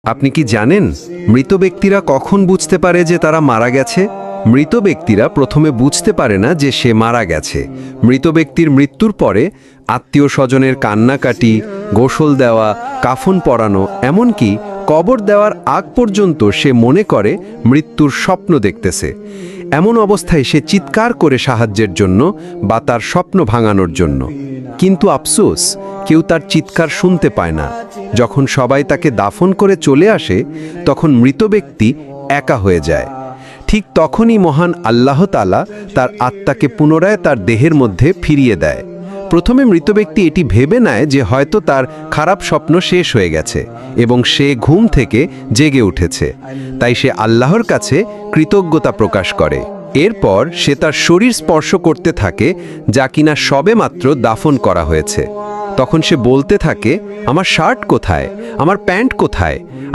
আপনি কি জানেন মৃত ব্যক্তিরা কখন বুঝতে পারে যে তারা মারা গেছে? মৃত ব্যক্তিরা প্রথমে বুঝতে পারে না যে সে মারা গেছে। মৃত ব্যক্তির মৃত্যুর পরে আত্মীয় স্বজনের কান্নাকাটি, গোসল দেওয়া, কাফন পরানো, এমনকি কবর দেওয়ার আগ পর্যন্ত সে মনে করে মৃত্যুর স্বপ্ন দেখতেছে। এমন অবস্থায় সে চিৎকার করে সাহায্যের জন্য বা তার স্বপ্ন ভাঙানোর জন্য। কিন্তু আফসোস, কেউ তার চিৎকার শুনতে পায় না। যখন সবাই তাকে দাফন করে চলে আসে, তখন মৃত ব্যক্তি একা হয়ে যায়। ঠিক তখনই মহান আল্লাহ তাআলা তার আত্মাকে পুনরায় তার দেহের মধ্যে ফিরিয়ে দেয়। প্রথমে মৃত ব্যক্তি এটি ভেবে নেয় যে হয়তো তার খারাপ স্বপ্ন শেষ হয়ে গেছে এবং সে ঘুম থেকে জেগে উঠেছে। তাই সে আল্লাহর কাছে কৃতজ্ঞতা প্রকাশ করে। এরপর সে তার শরীর স্পর্শ করতে থাকে, যা কিনা সবেমাত্র দাফন করা হয়েছে। তখন সে বলতে থাকে, আমার শার্ট কোথায়, আমার প্যান্ট কোথায়,